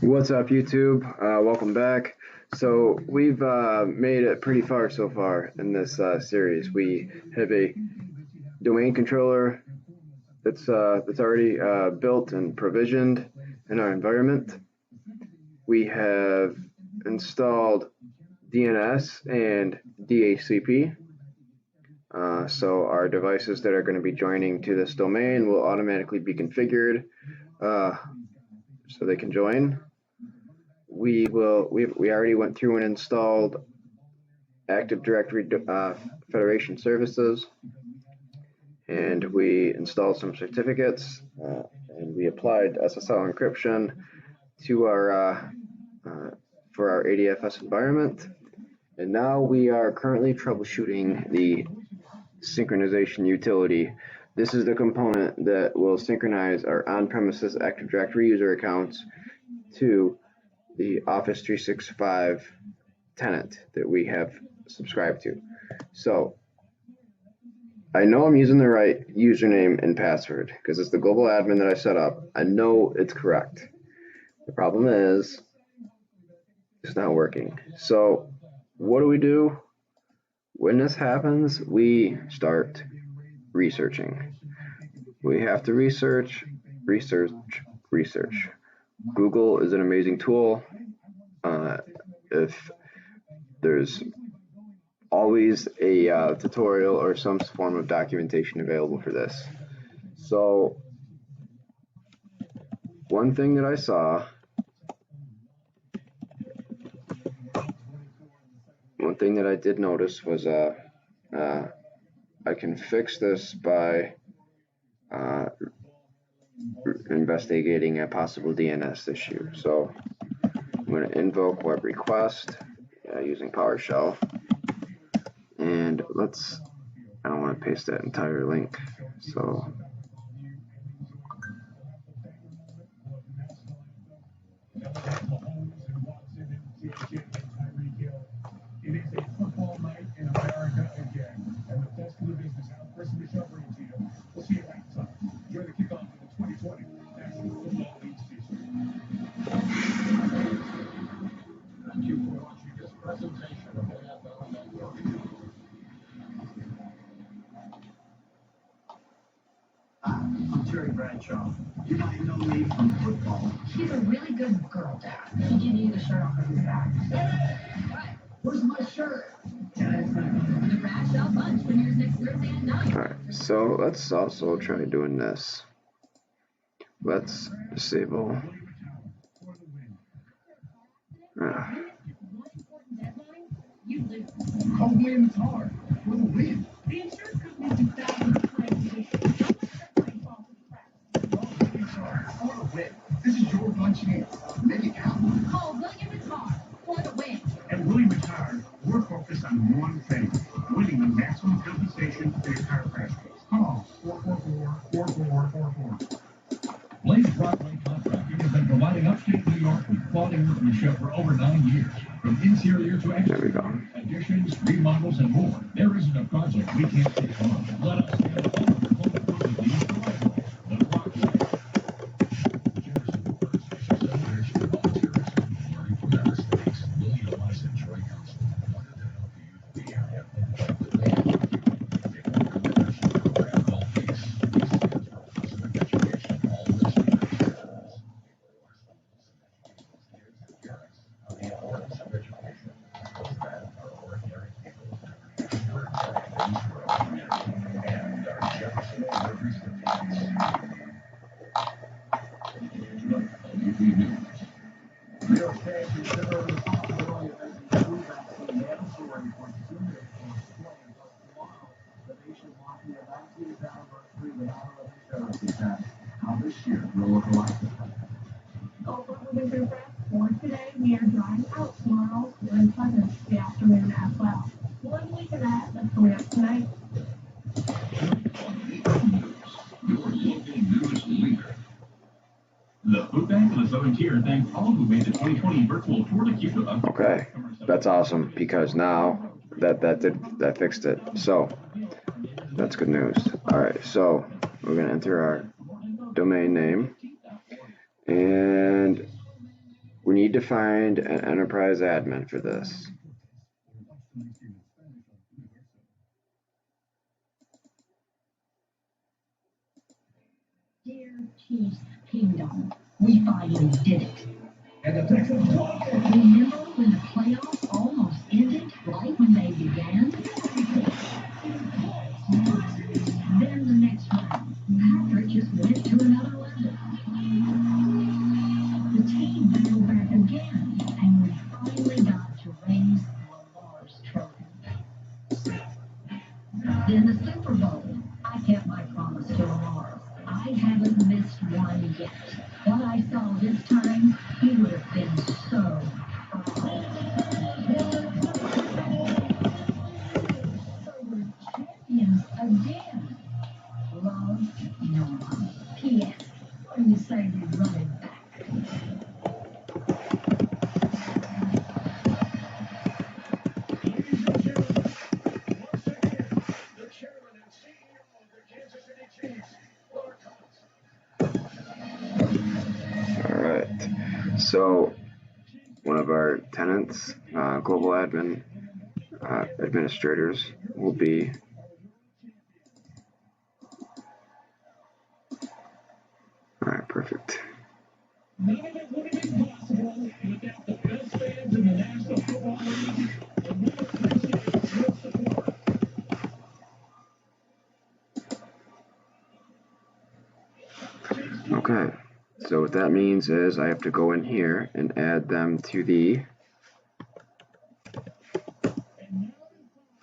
What's up, YouTube? Welcome back. So we've made it pretty far so far in this series. We have a domain controller that's already built and provisioned in our environment. We have installed DNS and DHCP. So our devices that are going to be joining to this domain will automatically be configured so they can join. We already went through and installed Active Directory Federation services, and we installed some certificates, and we applied SSL encryption to our for our ADFS environment. And now we are currently troubleshooting the synchronization utility. This is the component that will synchronize our on-premises Active Directory user accounts to the Office 365 tenant that we have subscribed to. So I know I'm using the right username and password because it's the global admin that I set up. I know it's correct. The problem is it's not working. So what do? When this happens, we start researching. We have to research. Google is an amazing tool. If there's always a tutorial or some form of documentation available for this. So one thing that I saw, one thing that I did notice was I can fix this by investigating a possible DNS issue. So I'm going to invoke web request using PowerShell, and I don't want to paste that entire link, so it is a football night in America again, and the best in the business outperson the show brings you. We'll see you next time. Enjoy the kickoff of the 2020 National Football League season. Thank you for watching this presentation of NFL Network. I'm Terry Bradshaw. You might know me from football. She's a really good girl, Dad. She gave you the shirt off of his back. What? Where's my shirt? The Bradshaw Bunch premieres next Thursday at 9. Alright, so let's also try doing this. Let's disable. Home win is hard. For the win. The insurance company do thousands of claims a day. For the win. This is your one chance. Make it count. Call William Guitar for the win. At William Guitar, we're focused on one thing: winning the maximum compensation for your car crash case. Call 444-4444. Blaze Broadway Contracting has been providing upstate New York with quality workmanship for over 9 years. From interior to exterior, additions, remodels, and more, there isn't a project we can't take on. Let us handle all of your home improvement needs the right way. The Broadway. Generous supporters, volunteers, learning from better mistakes. We'll utilize the Troy Council. Wanted to help the youth of the area. Program, these stands for positive education, all listening. The importance of education is that our ordinary people we're carrying these for our community and our Jefferson delivery certificates. WV News. Real estate consider responsibility of making sure that the mandatory for consumers for tomorrow, the nation marking the 19th anniversary without a therapy tax. How this year will look like. Over Winter Press for today, we are drying out tomorrow. We're in Pleasant the afternoon as well. 1 week of that, that's coming up tonight. Your local news leader. The Food Bank of the Southern Tier thanks all who made the 2020 virtual tour to keep the Okay, that's awesome because now that fixed it. So that's good news. All right, so we're gonna enter our domain name, and need to find an enterprise admin for this. Dear Chiefs Kingdom, we finally did it. And the Texans Remember when the playoffs almost ended right when they began? Then the next round, Patrick just went to another level. The team battled back again, and we finally got to raise Lamar's trophy. Then the Super Bowl, I kept my promise to Lamar. I haven't missed one yet. What I saw this time, he would have been so proud. So we're champions again. Love, Norma. P.S. When you say we run it back. Alright, so one of our tenants, global admin administrators, will be alright, perfect. None of it would have been possible without the best fans in the National Football League, and we appreciate your support. Okay, so what that means is I have to go in here and add them to the,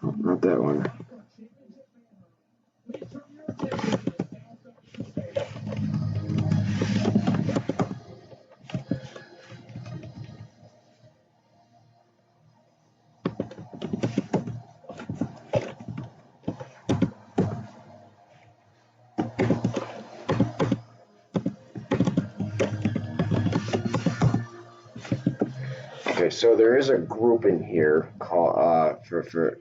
oh, not that one. Okay, so there is a group in here called for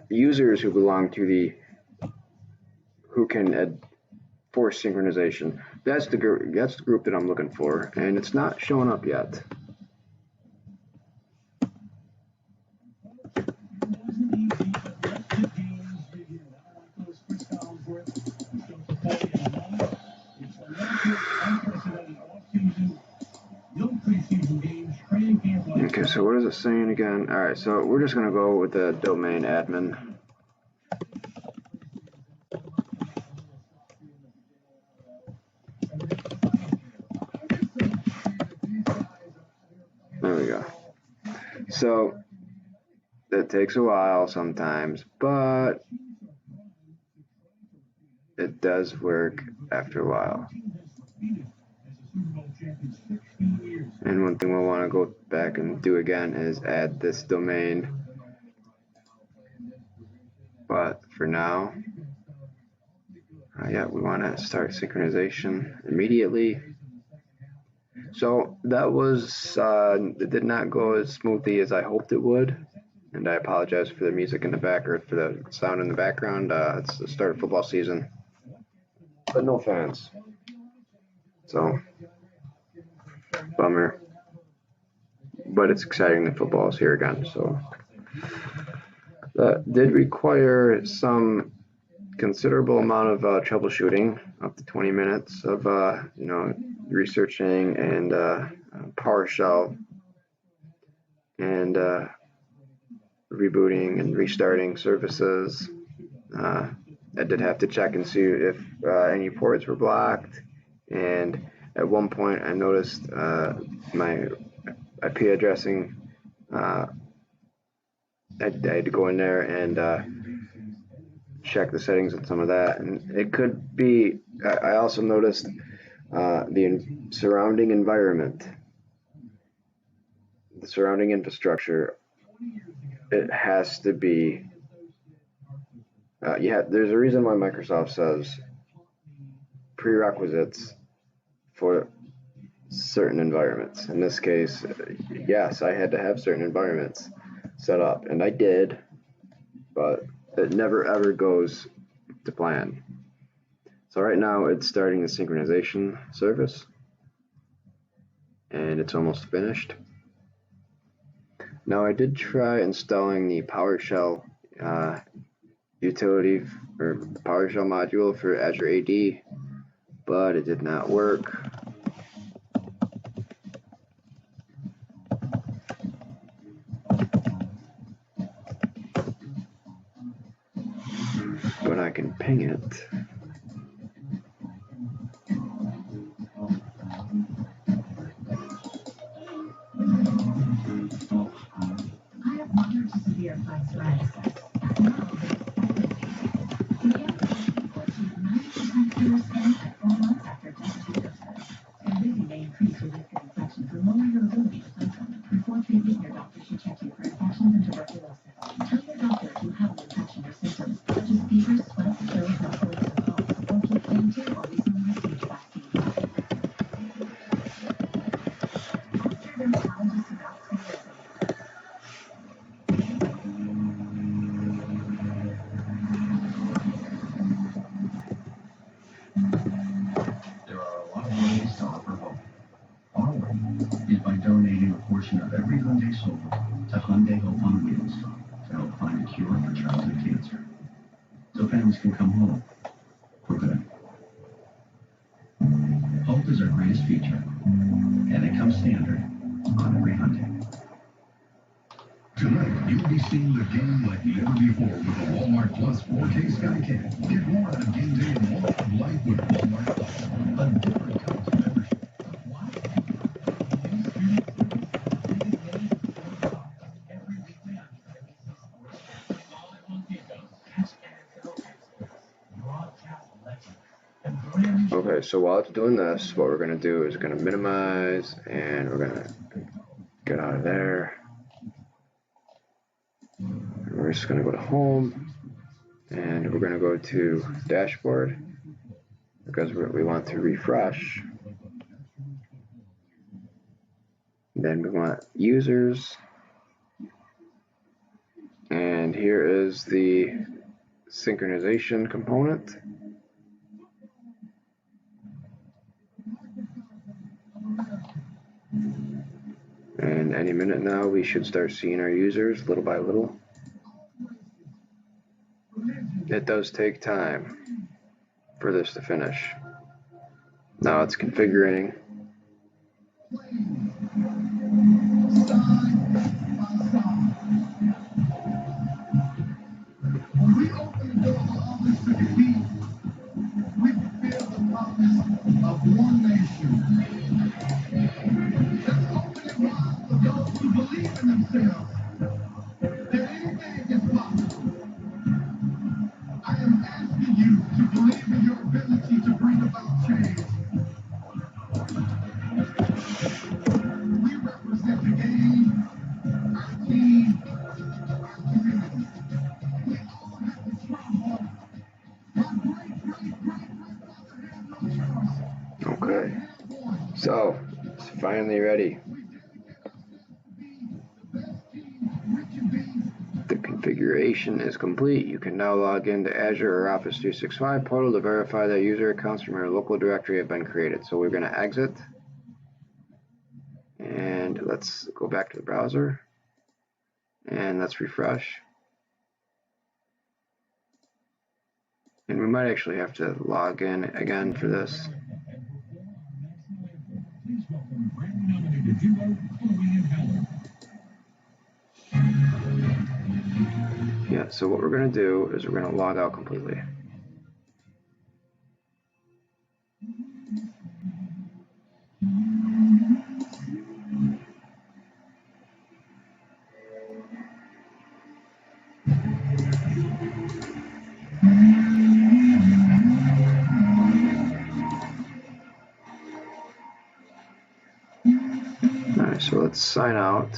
users who belong to the who can force synchronization. That's the group that I'm looking for, and it's not showing up yet. Okay, so what is it saying again? Alright, so we're just going to go with the domain admin. There we go. So it takes a while sometimes, but it does work after a while. And one thing we'll want to go back and do again is add this domain. But for now, yeah, we want to start synchronization immediately. So that was, it did not go as smoothly as I hoped it would. And I apologize for the music in the back, or for the sound in the background. It's the start of football season, but no fans. So, bummer. But it's exciting that football is here again. So that did require some considerable amount of troubleshooting, up to 20 minutes of researching and PowerShell and rebooting and restarting services. I did have to check and see if any ports were blocked, and at one point I noticed my IP addressing. I had to go in there and check the settings on some of that, and it could be. I also noticed the surrounding environment, the surrounding infrastructure. It has to be. Yeah, there's a reason why Microsoft says prerequisites for certain environments. In this case, yes, I had to have certain environments set up, and I did, but it never ever goes to plan. So right now it's starting the synchronization service, and it's almost finished. Now I did try installing the PowerShell utility or PowerShell module for Azure AD, but it did not work. But I can ping it. I have moderate to severe psoriasis. Achieve 90% clear skin at 4 months after just 2 doses. And busy may increase your risk of infections and lower your ability to function. Before treatment, your doctor should check you for infections and tuberculosis. Tell your doctor if you have an infection or symptoms, such as fever, sweat, chills, muscles, or cough, or keep claim to or recently received vaccines. Ask your dermatologist about clearing. There are a lot of ways to offer hope. Our way is by donating a portion of every Hyundai sold to Hyundai Hope on Wheels to help find a cure for childhood cancer, so families can come home for good. Hope is our greatest feature, and it comes standard on every Hyundai. Tonight, you'll be seeing the game like never before with the Walmart Plus 4K SkyCam. Get more out of game day and more out of life with Walmart Plus, a different kind of membership. Okay, so while it's doing this, what we're going to do is going to minimize, and we're going to get out of there. And we're just going to go to home, and we're going to go to dashboard because we want to refresh. Then we want users, and here is the synchronization component. And any minute now, we should start seeing our users little by little. It does take time for this to finish. Now it's configuring. When we open the door for all this to compete, we fulfill the promise of one nation. Let's open it wide for those who believe in themselves that anything is possible. I am asking you to believe in your ability to bring about change. We represent the game, our team, our community. We all have to try hard. My great-great-great-grandfather had no choice. Okay, so it's finally ready. The configuration is complete. You can now log into Azure or Office 365 portal to verify that user accounts from your local directory have been created. So we're going to exit, and let's go back to the browser, and let's refresh. And we might actually have to log in again for this. Yeah, so what we're going to do is we're going to log out completely. Alright, so let's sign out.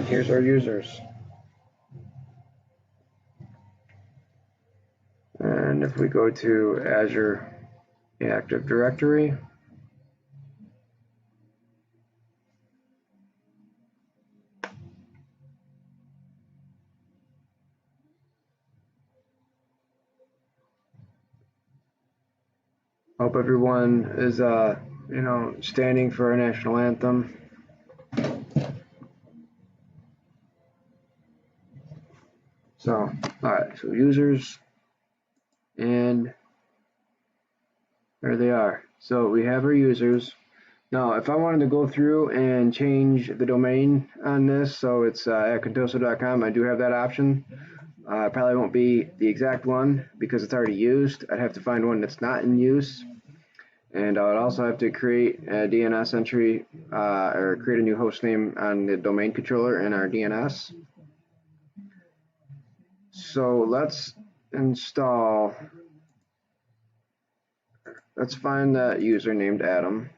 here's our users. And if we go to Azure Active Directory, hope everyone is standing for our national anthem. So, alright, so users, and there they are. So we have our users. Now, if I wanted to go through and change the domain on this, so it's at contoso.com, I do have that option. It probably won't be the exact one because it's already used. I'd have to find one that's not in use. And I would also have to create a DNS entry or create a new host name on the domain controller in our DNS. So let's find that user named Adam.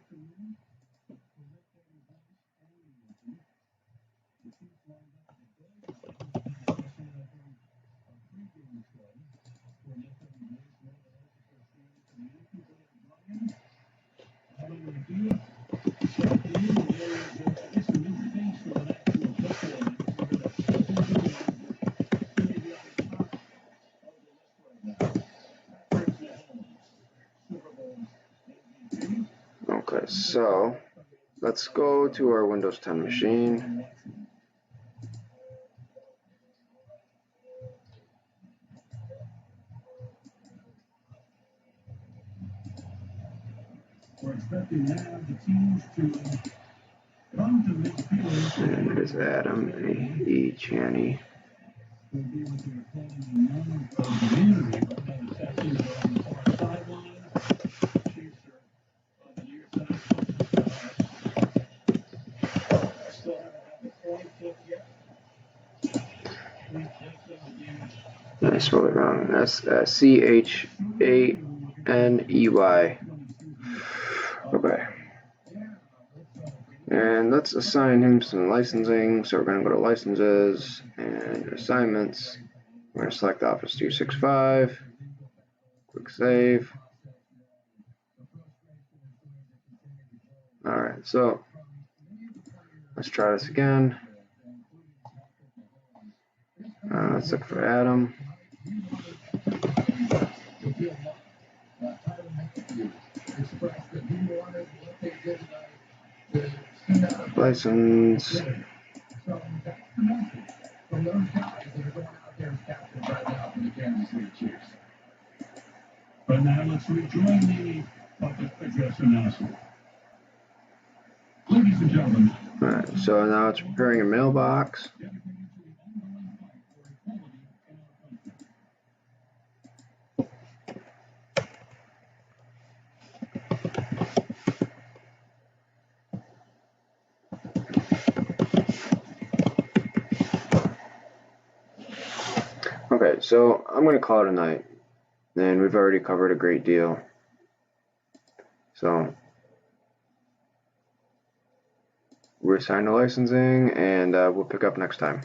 Okay, so let's go to our Windows 10 machine. We're expecting now the teams to come to midfield. And there's Adam E. Chaney. We'll be with their opponent in moments of the community, but now the Texans are on the far sideline. Chiefs are on the near side. Still haven't had the point kick yet. I spelled it wrong. That's Chaney. Okay. And let's assign him some licensing. So we're going to go to licenses and assignments. We're going to select Office 365. Click Save. Alright, so let's try this again. Let's look for Adam. License. From those guys that are going out there and captured right now from the Kansas City Chiefs. But now let's rejoin the public address announcement. Ladies and gentlemen. Alright, so now it's preparing a mailbox. Okay, so I'm going to call it a night, and we've already covered a great deal. So we're assigned to licensing, and we'll pick up next time.